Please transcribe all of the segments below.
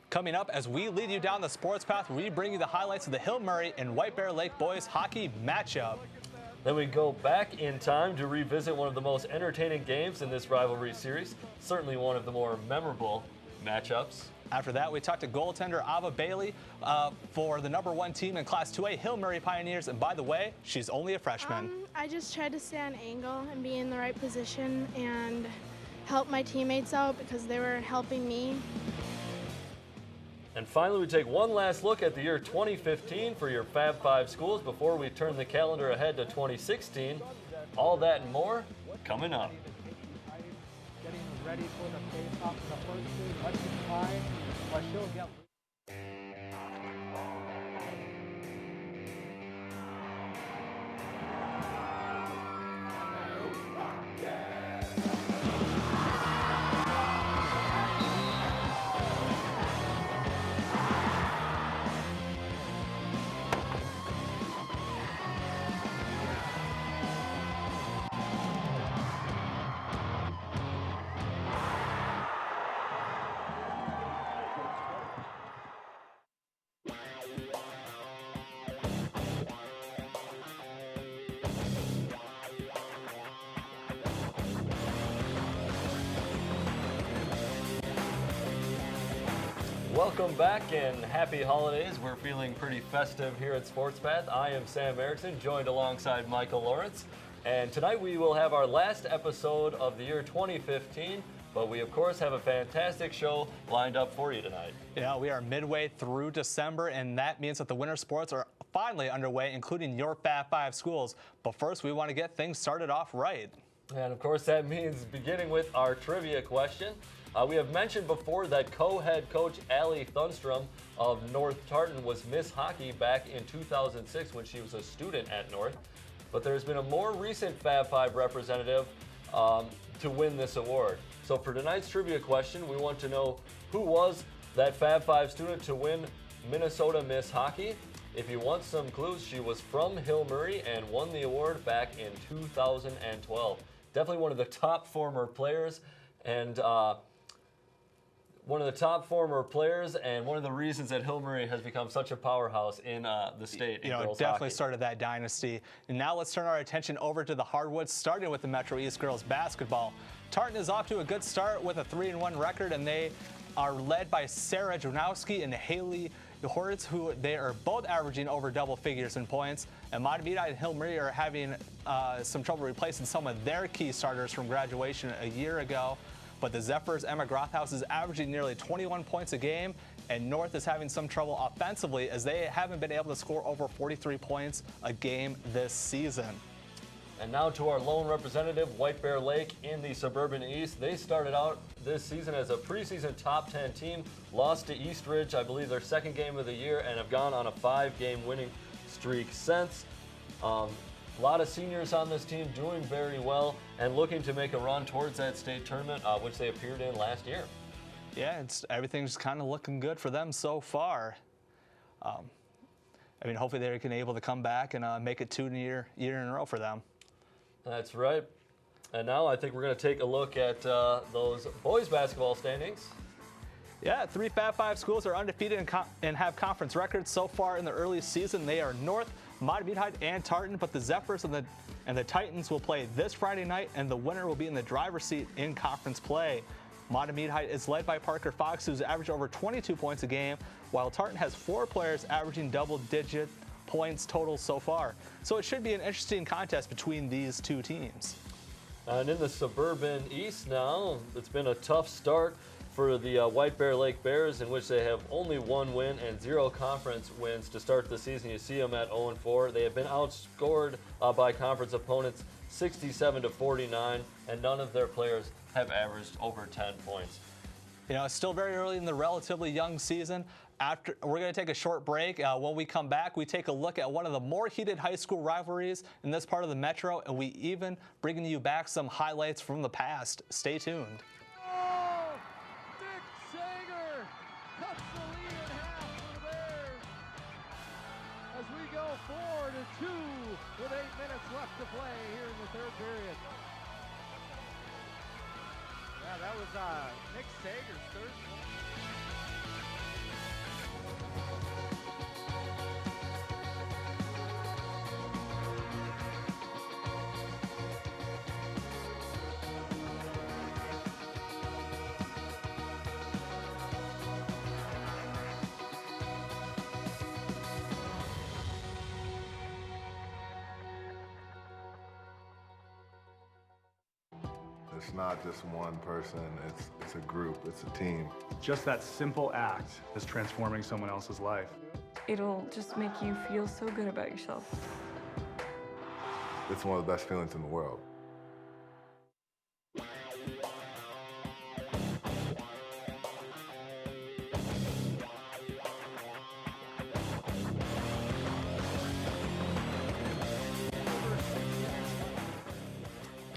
Coming up, as we lead you down the sports path, we bring you the highlights of the Hill Murray and White Bear Lake boys hockey matchup. Then we go back in time to revisit one of the most entertaining games in this rivalry series, certainly one of the more memorable matchups. After that, we talked to goaltender Ava Bailey for the #1 team in Class 2A, Hill Murray Pioneers. And by the way, she's only a freshman. I just tried to stay on angle and be in the right position and help my teammates out because they were helping me. And finally, we take one last look at the year 2015 for your Fab 5 schools before we turn the calendar ahead to 2016. All that and more coming up. Getting ready for the face-off in the first period. Let's try, but she'll get. Welcome back and happy holidays. We're feeling pretty festive here at Sports Path. I am Sam Erickson, joined alongside Michael Lawrence. And tonight we will have our last episode of the year 2015, but we of course have a fantastic show lined up for you tonight. Yeah, we are midway through December, and that means that the winter sports are finally underway, including your Fab 5 schools. But first, we want to get things started off right. And of course that means beginning with our trivia question. We have mentioned before that co-head coach Allie Thunstrom of North Tartan was Miss Hockey back in 2006 when she was a student at North. But there's been a more recent Fab 5 representative to win this award. So for tonight's trivia question, we want to know who was that Fab 5 student to win Minnesota Miss Hockey. If you want some clues, she was from Hill Murray and won the award back in 2012. Definitely one of the top former players and one of the reasons that Hill Murray has become such a powerhouse in the state. Definitely started that dynasty. And now let's turn our attention over to the hardwoods, starting with the Metro East girls basketball. Tartan is off to a good start with a 3-1 record, and they are led by Sarah Jonowski and Haley Hortz, who they are both averaging over double figures in points. And Matamidi and Hill Murray are having some trouble replacing some of their key starters from graduation a year ago. But the Zephyrs' Emma Grothaus is averaging nearly 21 points a game, and North is having some trouble offensively as they haven't been able to score over 43 points a game this season. And now to our lone representative, White Bear Lake in the Suburban East. They started out this season as a preseason top 10 team, lost to East Ridge, I believe their second game of the year, and have gone on a 5-game winning streak since. A lot of seniors on this team doing very well and looking to make a run towards that state tournament, which they appeared in last year. Yeah, everything's kind of looking good for them so far. Hopefully they're able to come back and make it 2 year in a row for them. That's right. And now I think we're going to take a look at those boys basketball standings. Yeah, 3 Fab 5 schools are undefeated and have conference records so far in the early season. They are North, Matamidi, and Tartan, but the Zephyrs and the Titans will play this Friday night, and the winner will be in the driver's seat in conference play. Matamidi is led by Parker Fox, who's averaged over 22 points a game, while Tartan has 4 players averaging double-digit points total so far. So it should be an interesting contest between these two teams. And in the Suburban East now, it's been a tough start for the White Bear Lake Bears, in which they have only 1 win and 0 conference wins to start the season. You see them at 0-4. They have been outscored by conference opponents 67-49, and none of their players have averaged over 10 points. It's still very early in the relatively young season. We're going to take a short break. When we come back, we take a look at one of the more heated high school rivalries in this part of the Metro, and we even bringing you back some highlights from the past. Stay tuned. Dick Sager cuts the lead in half for the Bears as we go 4-2 with 8 minutes left to play here in the third period. Yeah, that was Nick Sager's third. It's not just one person, it's a group, it's a team. Just that simple act is transforming someone else's life. It'll just make you feel so good about yourself. It's one of the best feelings in the world.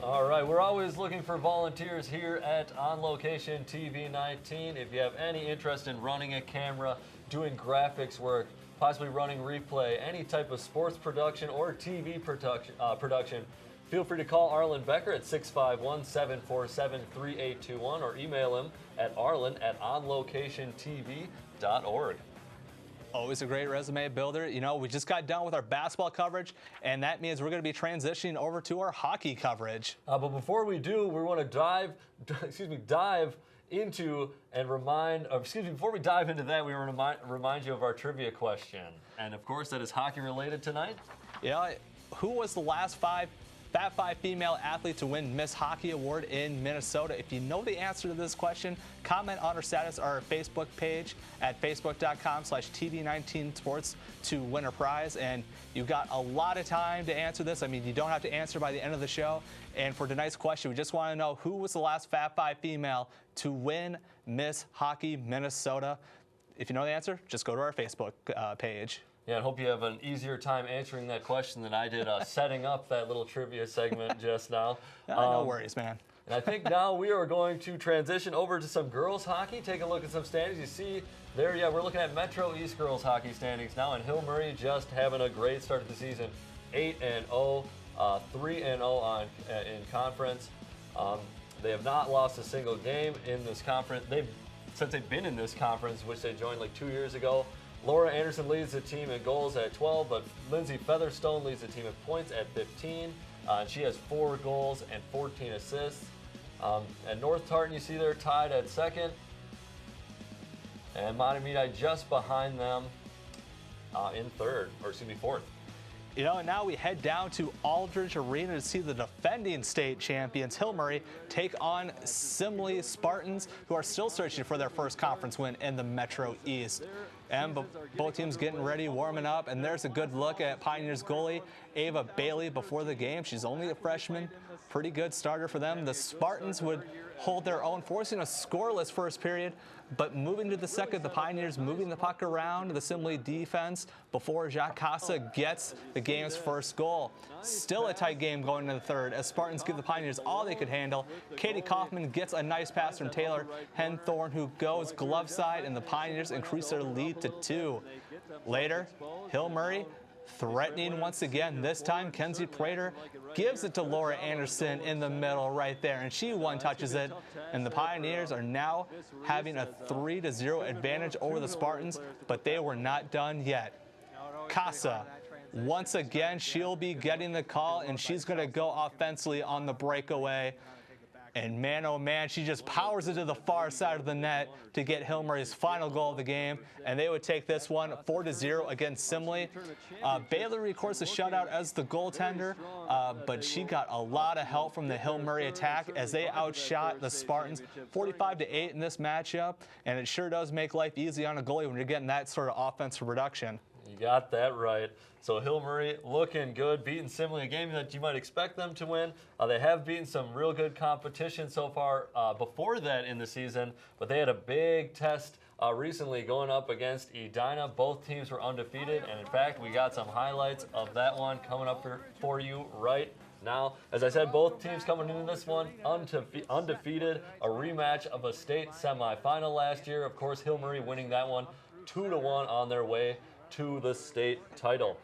All right, we're always looking for volunteers here at On Location TV 19. If you have any interest in running a camera, doing graphics work, possibly running replay, any type of sports production or TV production, feel free to call Arlen Becker at 651-747-3821 or email him at arlen@onlocationtv.org. Always a great resume builder. You know, we just got done with our basketball coverage, and that means we're going to be transitioning over to our hockey coverage. But before we do, we want to dive into and before we dive into that, we want to remind you of our trivia question. And of course, that is hockey related tonight. Yeah, who was the last Fab Five female athlete to win Miss Hockey Award in Minnesota? If you know the answer to this question, comment on our status or our Facebook page at facebook.com/TV19sports to win a prize. And you've got a lot of time to answer this. I mean, you don't have to answer by the end of the show. And for tonight's question, we just want to know who was the last Fab Five female to win Miss Hockey Minnesota. If you know the answer, just go to our Facebook page. Yeah, I hope you have an easier time answering that question than I did setting up that little trivia segment just now. No worries, man. And I think now we are going to transition over to some girls hockey. Take a look at some standings. You see there, yeah, we're looking at Metro East girls hockey standings now, and Hill Murray just having a great start to the season, 8-0, 3-0 in conference. They have not lost a single game in this conference. Since they've been in this conference, which they joined like 2 years ago. Laura Anderson leads the team in goals at 12, but Lindsay Featherstone leads the team in points at 15. She has 4 goals and 14 assists. And North Tartan, you see they're tied at second. And Mahtomedi just behind them in fourth. You know, and now we head down to Aldridge Arena to see the defending state champions, Hill Murray, take on Simley Spartans, who are still searching for their first conference win in the Metro East. And both teams getting ready, warming up, and there's a good look at Pioneers goalie Ava Bailey before the game. She's only a freshman, pretty good starter for them. The Spartans would hold their own, forcing a scoreless first period, but moving to the second, the Pioneers moving the puck around the Simley defense before Jacques Casa gets the game's first goal. Still a tight game going into the third as Spartans give the Pioneers all they could handle. Katie Kaufman gets a nice pass from Taylor Henthorne, who goes glove side, and the Pioneers increase their lead to 2. Later, Hill Murray threatening once again. This time, Kenzie Prater gives it to Laura Anderson in the middle right there, and she one-touches it. And the Pioneers are now having a 3-0 advantage over the Spartans, but they were not done yet. Casa, once again, she'll be getting the call, and she's going to go offensively on the breakaway. And man, oh man, she just powers it to the far side of the net to get Hill Murray's final goal of the game. And they would take this one 4-0 against Simley. Baylor records a shutout as the goaltender, but she got a lot of help from the Hill Murray attack as they outshot the Spartans 45-8 in this matchup. And it sure does make life easy on a goalie when you're getting that sort of offensive production. You got that right. So Hill Murray looking good, beating Simley, a game that you might expect them to win. They have beaten some real good competition so far before that in the season, but they had a big test recently going up against Edina. Both teams were undefeated, and in fact, we got some highlights of that one coming up for you right now. As I said, both teams coming into this one undefeated, a rematch of a state semifinal last year. Of course, Hill Murray winning that one 2-1 on their way to the state title.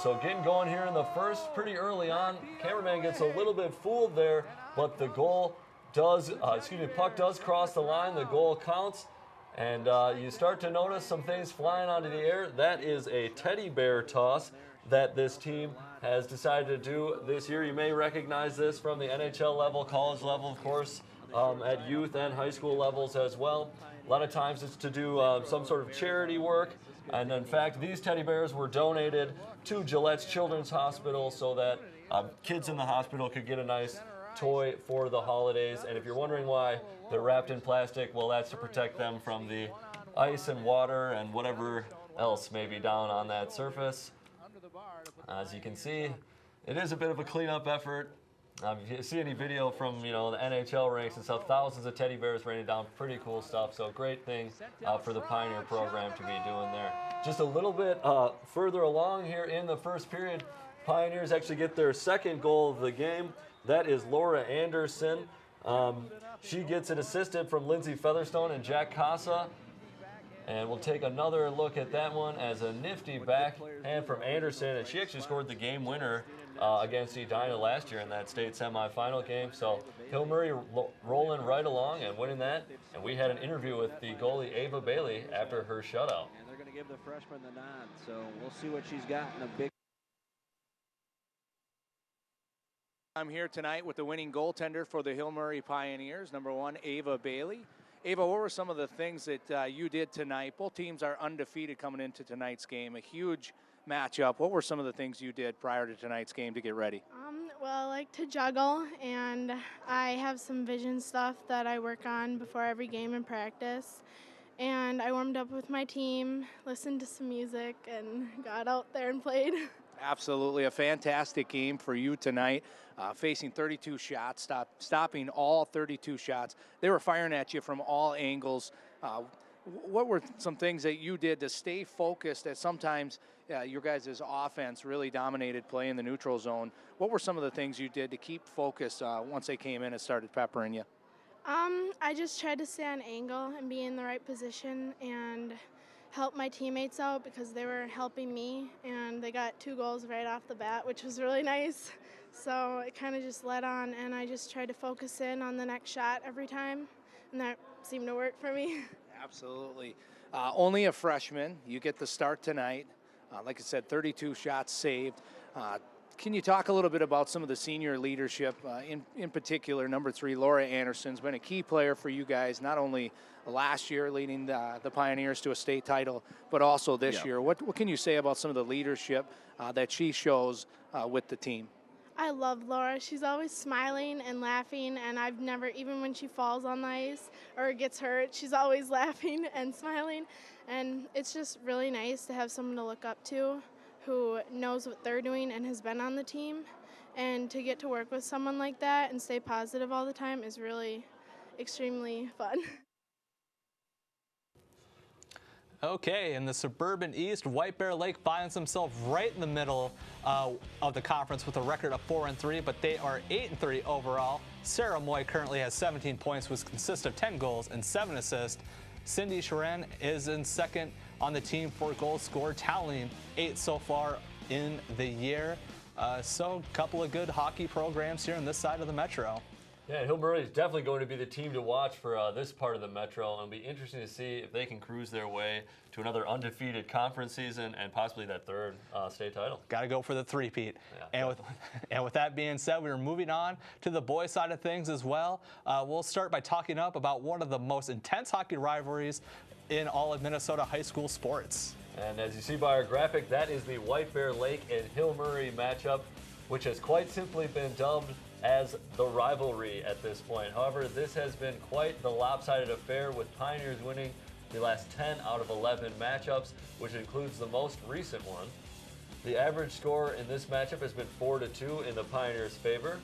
So getting going here in the first pretty early on. Cameraman gets a little bit fooled there, but the goal does, puck does cross the line. The goal counts, and you start to notice some things flying onto the air. That is a teddy bear toss that this team has decided to do this year. You may recognize this from the NHL level, college level, of course, at youth and high school levels as well. A lot of times it's to do some sort of charity work. And in fact, these teddy bears were donated to Gillette's Children's Hospital so that kids in the hospital could get a nice toy for the holidays. And if you're wondering why they're wrapped in plastic, well, that's to protect them from the ice and water and whatever else may be down on that surface. As you can see, it is a bit of a cleanup effort. If you see any video from the NHL ranks and stuff, thousands of teddy bears raining down, pretty cool stuff. So great thing for the Pioneer program to be doing there. Just a little bit further along here in the first period, Pioneers actually get their second goal of the game. That is Laura Anderson. She gets it assisted from Lindsay Featherstone and Jack Casa. And we'll take another look at that one as a nifty backhand from Anderson. And she actually scored the game winner against Edina last year in that state semifinal game. So Hill Murray rolling right along and winning that. And we had an interview with the goalie Ava Bailey after her shutout. And they're going to give the freshman the nod. So we'll see what she's got in a big. I'm here tonight with the winning goaltender for the Hill Murray Pioneers, number 1, Ava Bailey. Ava, what were some of the things that you did tonight? Both teams are undefeated coming into tonight's game, a huge matchup. What were some of the things you did prior to tonight's game to get ready? Well, I like to juggle, and I have some vision stuff that I work on before every game in practice. And I warmed up with my team, listened to some music, and got out there and played. Absolutely, a fantastic game for you tonight, facing 32 shots, stopping all 32 shots. They were firing at you from all angles. What were some things that you did to stay focused as sometimes your guys' offense really dominated play in the neutral zone? What were some of the things you did to keep focused once they came in and started peppering you? I just tried to stay on angle and be in the right position and help my teammates out because they were helping me, and they got 2 goals right off the bat, which was really nice. So it kind of just led on, and I just tried to focus in on the next shot every time, and that seemed to work for me. Absolutely. Only a freshman. You get the start tonight. Like I said, 32 shots saved. Can you talk a little bit about some of the senior leadership? In particular, number 3, Laura Anderson's been a key player for you guys, not only last year leading the Pioneers to a state title, but also this year. What can you say about some of the leadership that she shows with the team? I love Laura. She's always smiling and laughing, and I've never, even when she falls on the ice or gets hurt, she's always laughing and smiling. And it's just really nice to have someone to look up to who knows what they're doing and has been on the team. And to get to work with someone like that and stay positive all the time is really extremely fun. Okay, in the Suburban East, White Bear Lake finds himself right in the middle of the conference with a record of 4-3, but they are 8-3 overall. Sarah Moy currently has 17 points, which consists of 10 goals and 7 assists. Cindy Sharan is in second on the team for goals scored, tallying 8 so far in the year. So a couple of good hockey programs here on this side of the Metro. Yeah, Hill Murray is definitely going to be the team to watch for this part of the Metro, and it'll be interesting to see if they can cruise their way to another undefeated conference season and possibly that 3rd state title. Got to go for the three-peat. Yeah, and with that being said, we're moving on to the boys' side of things as well. We'll start by talking up about one of the most intense hockey rivalries in all of Minnesota high school sports. And as you see by our graphic, that is the White Bear Lake and Hill Murray matchup, which has quite simply been dubbed as the rivalry at this point. However, this has been quite the lopsided affair, with Pioneers winning the last 10 out of 11 matchups, which includes the most recent one. The average score in this matchup has been 4-2 in the Pioneers' favor.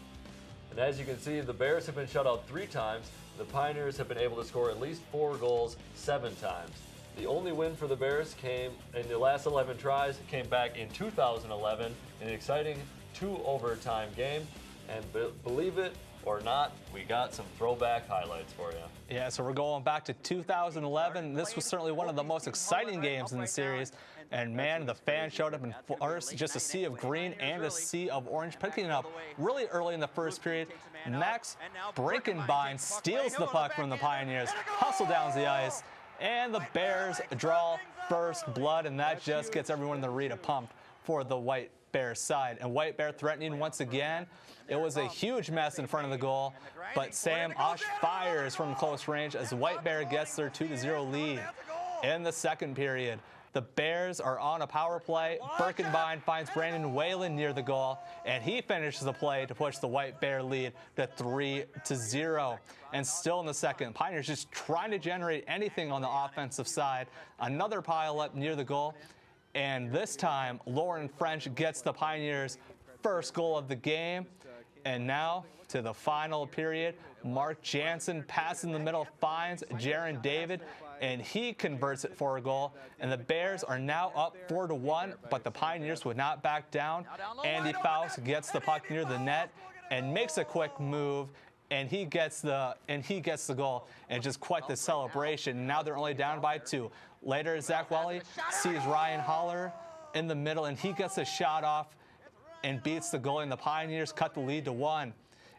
And as you can see, the Bears have been shut out 3 times. The Pioneers have been able to score at least 4 goals 7 times. The only win for the Bears came in the last 11 tries. It came back in 2011 in an exciting 2-overtime game. And believe it or not, we got some throwback highlights for you. Yeah, so we're going back to 2011. This was certainly one of the most exciting games in the series. And man, the fans showed up in force, just a sea of green and a sea of orange, picking it up really early in the first period. Max Brinkenbein steals the puck from the Pioneers, hustle down the ice, and the Bears draw first blood, and that just gets everyone in the arena pumped for the White Bear side. And White Bear threatening once again. It was a huge mess in front of the goal, but Sam Osh fires from close range as White Bear gets their 2-0 lead. In the second period, The Bears are on a power play. Birkenbein finds Brandon Whalen near the goal, and he finishes the play to push the White Bear lead to 3-0. And still in the second, Pioneers just trying to generate anything on the offensive side. Another pile up near the goal, and this time Lauren French gets the Pioneers' first goal of the game. And now to the final period, Mark Jansen passing the middle finds Jaron David, and he converts it for a goal. And the Bears are now up 4-1, but the Pioneers would not back down. Andy Faust gets the puck near the net and makes a quick move, and he gets the goal, and just quite the celebration. Now they're only down by 2. Later, Zach Welly sees Ryan Holler in the middle, and he gets a shot off and beats the goalie, and the Pioneers cut the lead to 1.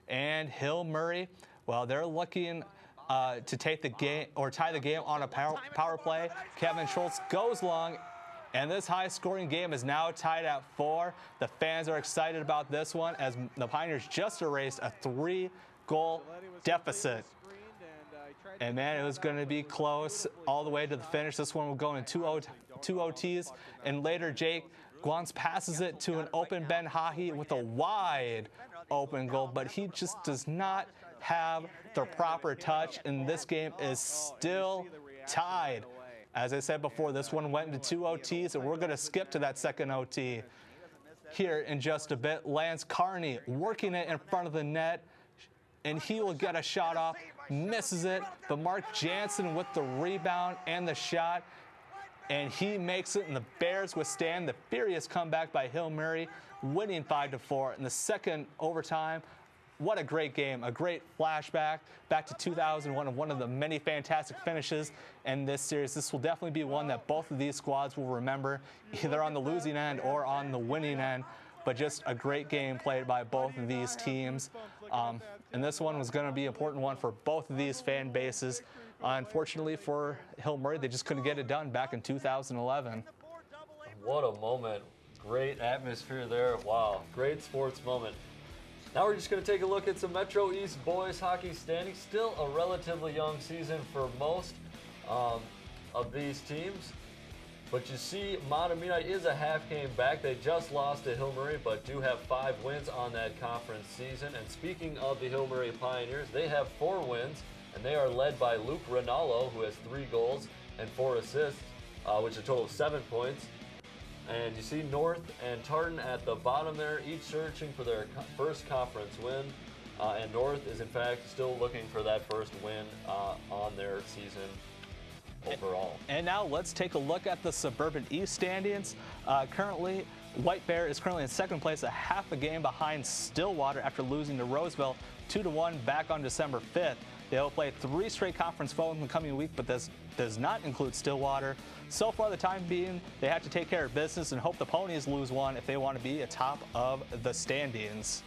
And Hill Murray, well, they're looking to take the game or tie the game on a power play. Kevin Schultz goes long, and this high-scoring game is now tied at 4. The fans are excited about this one as the Pioneers just erased a 3-goal deficit. And man, it was going to be close all the way to the finish. This one will go in two OTs, and later Jake Guans passes it to an open Ben Hahi with a wide open goal, but he just does not have the proper touch, and this game is still tied. As I said before, this one went into 2 OTs, and we're going to skip to that second OT here in just a bit. Lance Carney working it in front of the net, and he will get a shot off, misses it, but Mark Jansen with the rebound and the shot, and he makes it, and the Bears withstand the furious comeback by Hill Murray, winning 5-4 in the second overtime. What a great game, a great flashback back to 2001, and one of the many fantastic finishes in this series. This will definitely be one that both of these squads will remember, either on the losing end or on the winning end. But just a great game played by both of these teams. And this one was going to be an important one for both of these fan bases. Unfortunately for Hill Murray, they just couldn't get it done back in 2011. What a moment. Great atmosphere there. Wow, great sports moment. Now we're just going to take a look at some Metro East boys hockey standings. Still a relatively young season for most of these teams. But you see, Mahtomedi is a half game back. They just lost to Hill Murray, but do have 5 wins on that conference season. And speaking of the Hill Murray Pioneers, they have 4 wins, and they are led by Luke Rinaldo, who has 3 goals and 4 assists, which is a total of 7 points. And you see North and Tartan at the bottom there, each searching for their first conference win. And North is, in fact, still looking for that first win on their season overall. And now let's take a look at the Suburban East standings. Currently, White Bear is currently in second place, a half a game behind Stillwater after losing to Roseville 2-1 back on December 5th. They will play 3 straight conference foes in the coming week, but this does not include Stillwater. So far, the time being, they have to take care of business and hope the Ponies lose one if they want to be atop of the standings.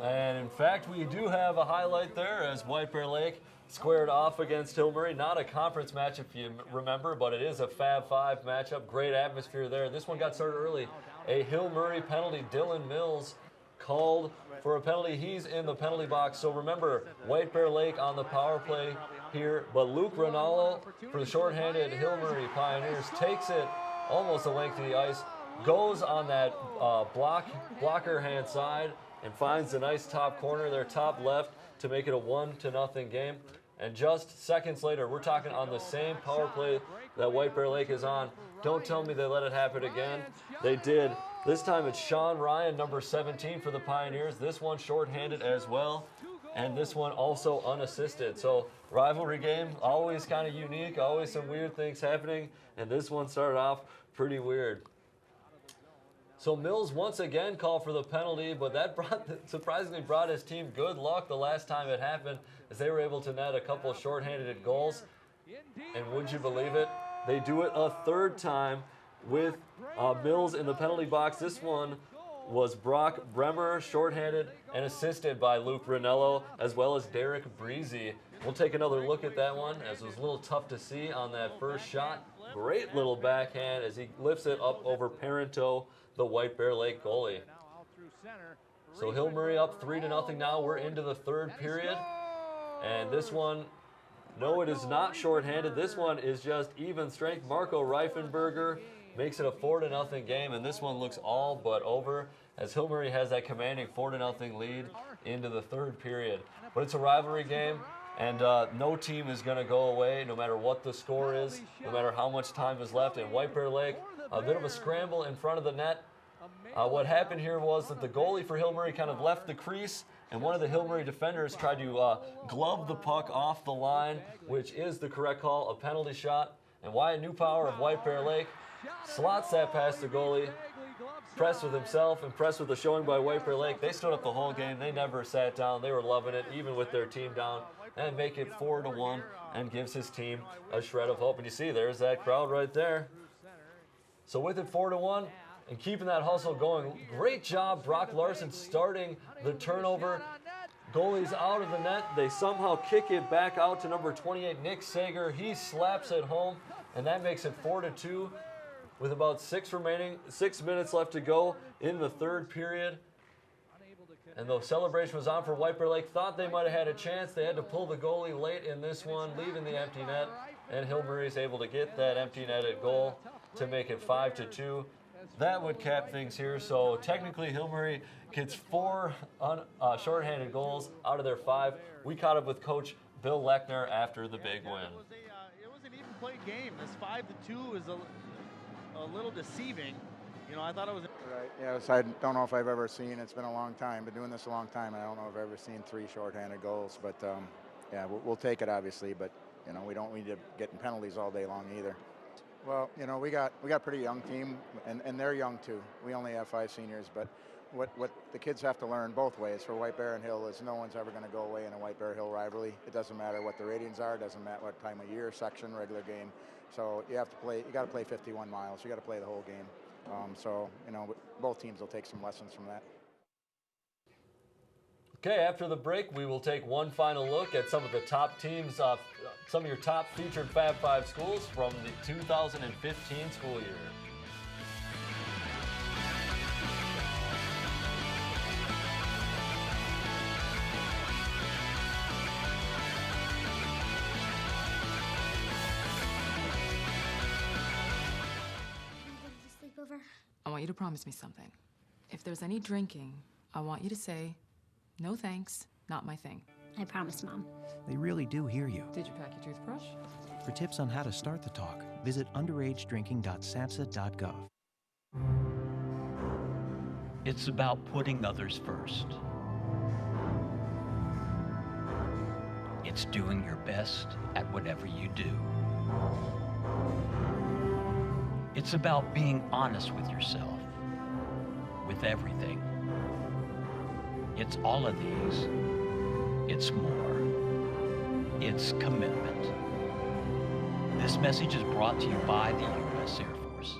And in fact, we do have a highlight there as White Bear Lake squared off against Hill Murray. Not a conference match if you remember, but it is a Fab 5 matchup. Great atmosphere there. This one got started early. A Hill Murray penalty. Dylan Mills called for a penalty. He's in the penalty box. So remember, White Bear Lake on the power play here, but Luke Rinaldo for the shorthanded Hill Murray Pioneers takes it almost the length of the ice, goes on that blocker hand side, and finds the nice top corner there, top left, to make it a 1-0 game. And just seconds later, we're talking on the same power play that White Bear Lake is on. Don't tell me they let it happen again. They did. This time it's Sean Ryan, number 17 for the Pioneers. This one shorthanded as well, and this one also unassisted. So rivalry game, always kind of unique, always some weird things happening, and this one started off pretty weird. So Mills once again called for the penalty, but that surprisingly brought his team good luck the last time it happened, as they were able to net a couple of shorthanded goals. And would you believe it? They do it a third time with Mills in the penalty box. This one was Brock Bremer, shorthanded and assisted by Luke Rinaldo, as well as Derek Breezy. We'll take another look at that one, as it was a little tough to see on that first shot. Great little backhand as he lifts it up over Parento, the White Bear Lake goalie. So Hill Murray up 3-0 now. We're into the third period. And this one No, it is not shorthanded. This one is just even strength. Marco Reifenberger makes it a 4-0 game, and this one looks all but over as Hill Murray has that commanding 4-0 lead into the third period. But it's a rivalry game, and no team is going to go away no matter what the score is, no matter how much time is left. And White Bear Lake, a bit of a scramble in front of the net. What happened here was that the goalie for Hill Murray kind of left the crease, and one of the Hill Murray defenders tried to glove the puck off the line, which is the correct call, a penalty shot. And Wyatt Newpower of White Bear Lake slots that past the goalie. Impressed with himself, impressed with the showing by White Bear Lake. They stood up the whole game. They never sat down. They were loving it, even with their team down, and make it 4-1 and gives his team a shred of hope. And you see, there's that crowd right there. So with it 4-1 and keeping that hustle going, great job, Brock Larson, starting the turnover. Goalie's out of the net. They somehow kick it back out to number 28, Nick Sager. He slaps it home, and that makes it 4-2. With about 6 minutes left to go in the third period. And the celebration was on for White Bear Lake. Thought they might have had a chance. They had to pull the goalie late in this one, leaving the empty net. And Hill Murray is able to get that empty netted goal to make it 5-2. That would cap things here. So technically Hill Murray gets 4 shorthanded goals out of their 5. We caught up with Coach Bill Lechner after the big win. It was an even play game. This 5-2 is a little deceiving. You know, I thought it was right. Yes, I don't know if I've ever seen. It's been a long time. Been doing this a long time, and I don't know if I've ever seen 3 shorthanded goals. But yeah, we'll take it obviously. But you know, we don't need to get in penalties all day long either. Well, you know, we got a pretty young team, and they're young too. We only have 5 seniors, but what the kids have to learn both ways for White Bear and Hill is no one's ever going to go away in a White Bear Hill rivalry. It doesn't matter what the ratings are. It doesn't matter what time of year, section, regular game. So you have to play. You got to play 51 miles. You got to play the whole game. So you know, both teams will take some lessons from that. Okay, after the break, we will take one final look at some of the top teams, some of your top featured Fab 5 schools from the 2015 school year. I want you to promise me something. If there's any drinking, I want you to say, "No thanks, not my thing." I promise, Mom. They really do hear you. Did you pack your toothbrush? For tips on how to start the talk, visit underagedrinking.samhsa.gov. It's about putting others first. It's doing your best at whatever you do. It's about being honest with yourself, with everything. It's all of these. It's more. It's commitment. This message is brought to you by the U.S. Air Force.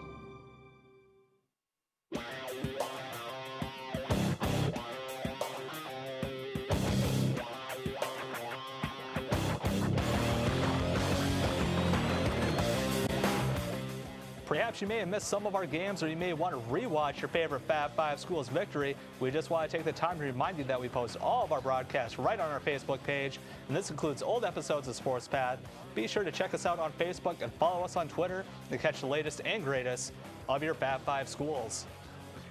Perhaps you may have missed some of our games, or you may want to rewatch your favorite Fab 5 school's victory. We just want to take the time to remind you that we post all of our broadcasts right on our Facebook page, and this includes old episodes of Sports Path. Be sure to check us out on Facebook and follow us on Twitter to catch the latest and greatest of your Fab 5 schools.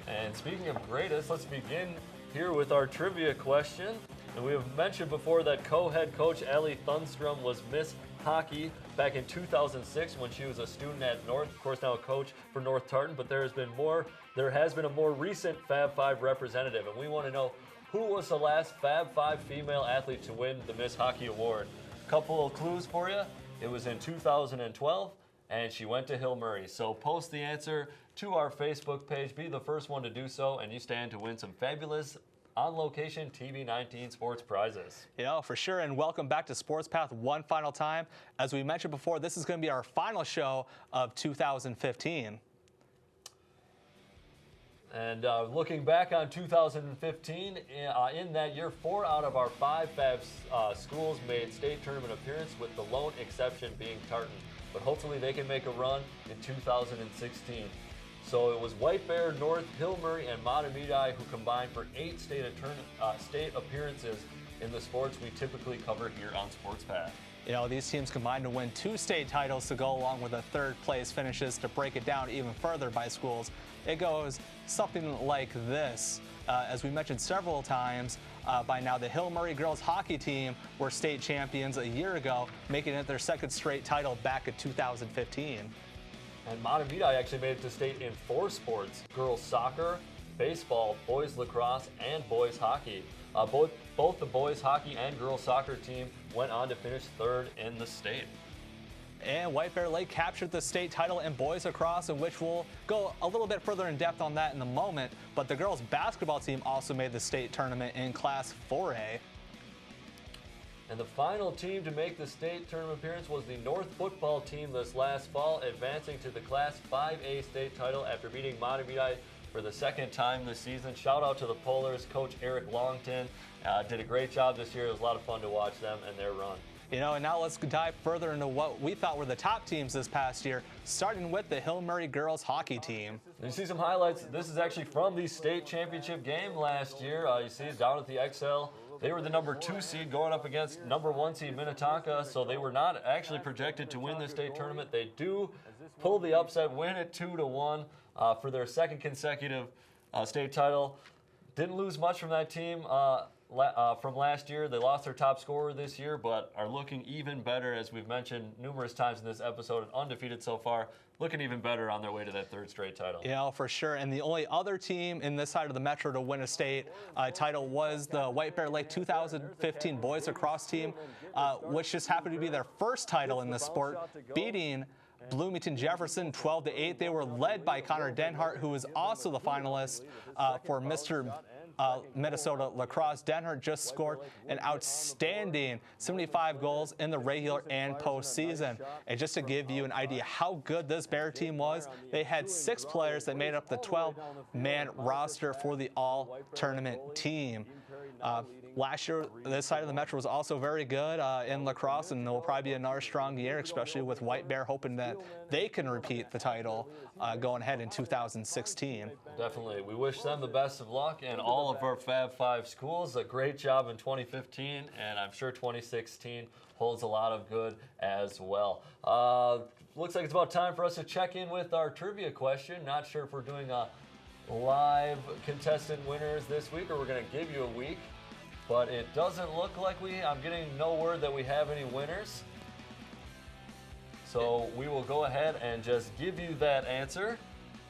And speaking of greatest, let's begin here with our trivia question. And we have mentioned before that co-head coach Allie Thunstrom was Miss Hockey back in 2006 when she was a student at North. Of course, now a coach for North Tartan, but there has been a more recent Fab 5 representative, and we want to know who was the last Fab 5 female athlete to win the Miss Hockey Award. Couple of clues for you. It was in 2012, and she went to Hill Murray. So post the answer to our Facebook page. Be the first one to do so, and you stand to win some fabulous on-location TV19 sports prizes. Yeah, for sure, and welcome back to Sports Path one final time. As we mentioned before, this is going to be our final show of 2015. And looking back on 2015, in that year, 4 out of our 5 Fab schools made state tournament appearance, with the lone exception being Tartan. But hopefully they can make a run in 2016. So it was White Bear, North, Hill Murray, and Mahtomedi who combined for 8 state appearances in the sports we typically cover here on Sports Path. You know, these teams combined to win 2 state titles to go along with the third place finishes. To break it down even further by schools, it goes something like this. As we mentioned several times by now, the Hill Murray girls hockey team were state champions a year ago, making it their second straight title back in 2015. And Montevideo actually made it to state in 4 sports: girls soccer, baseball, boys lacrosse, and boys hockey. Both the boys hockey and girls soccer team went on to finish 3rd in the state. And White Bear Lake captured the state title in boys lacrosse, in which we'll go a little bit further in depth on that in a moment. But the girls basketball team also made the state tournament in Class 4A. And the final team to make the state tournament appearance was the North football team this last fall, advancing to the Class 5A state title after beating Montevideo for the 2nd time this season. Shout out to the Polars. Coach Eric Longton did a great job this year. It was a lot of fun to watch them and their run. You know, and now let's dive further into what we thought were the top teams this past year, starting with the Hill Murray girls hockey team. You see some highlights. This is actually from the state championship game last year. You see down at the XL, they were the number 2 seed going up against number 1 seed Minnetonka, so they were not actually projected to win the state tournament. They do pull the upset, win it 2-1 for their 2nd consecutive state title. Didn't lose much from that team from last year. They lost their top scorer this year, but are looking even better, as we've mentioned numerous times in this episode, and undefeated so far, looking even better on their way to that 3rd straight title. Yeah, for sure. And the only other team in this side of the Metro to win a state title was the White Bear Lake 2015 boys lacrosse team, which just happened to be their first title in the sport, beating Bloomington Jefferson 12-8. They were led by Connor Denhart, who was also the finalist for Mr. Minnesota Lacrosse. Denhart just scored an outstanding 75 goals in the regular and postseason. And just to give you an idea how good this Bear team was, they had 6 players that made up the 12-man roster for the all-tournament team. Last year, this side of the Metro was also very good in lacrosse, and there will probably be another strong year, especially with White Bear hoping that they can repeat the title going ahead in 2016. Definitely. We wish them the best of luck, and all of our Fab 5 schools a great job in 2015, and I'm sure 2016 holds a lot of good as well. Looks like it's about time for us to check in with our trivia question. Not sure if we're doing live contestant winners this week, or we're going to give you a week. But it doesn't look like I'm getting no word that we have any winners. So we will go ahead and just give you that answer.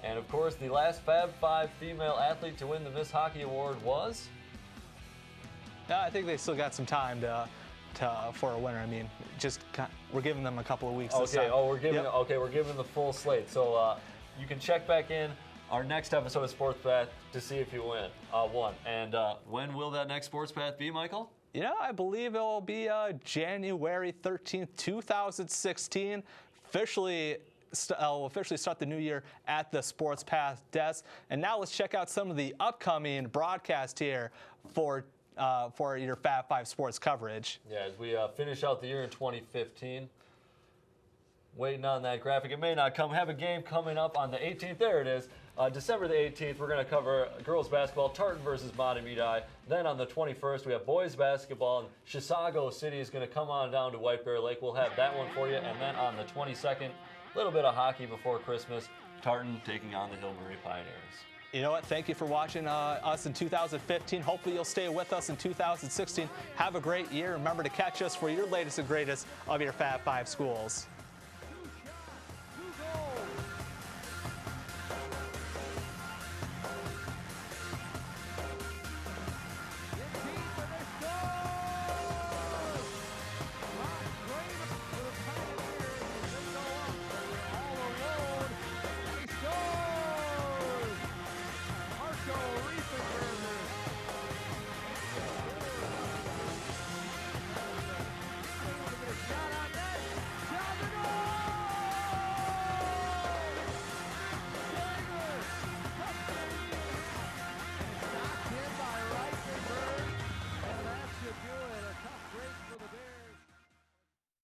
And of course, the last Fab 5 female athlete to win the Miss Hockey Award was? I think they still got some time for a winner. I mean, we're giving them a couple of weeks. This time. We're giving the full slate. So you can check back in our next episode of Sports Path to see if you won. And when will that next Sports Path be, Michael? You know, I believe it will be January 13th, 2016. We'll officially start the new year at the Sports Path desk. And now let's check out some of the upcoming broadcasts here for your Fab 5 sports coverage. Yeah, as we finish out the year in 2015. Waiting on that graphic. It may not come. Have a game coming up on the 18th. There it is. December the 18th, we're going to cover girls basketball, Tartan versus Montevideo. Then on the 21st, we have boys basketball, and Chisago City is going to come on down to White Bear Lake. We'll have that one for you. And then on the 22nd, a little bit of hockey before Christmas, Tartan taking on the Hill Murray Pioneers. You know what? Thank you for watching us in 2015. Hopefully you'll stay with us in 2016. Have a great year. Remember to catch us for your latest and greatest of your Fab 5 schools.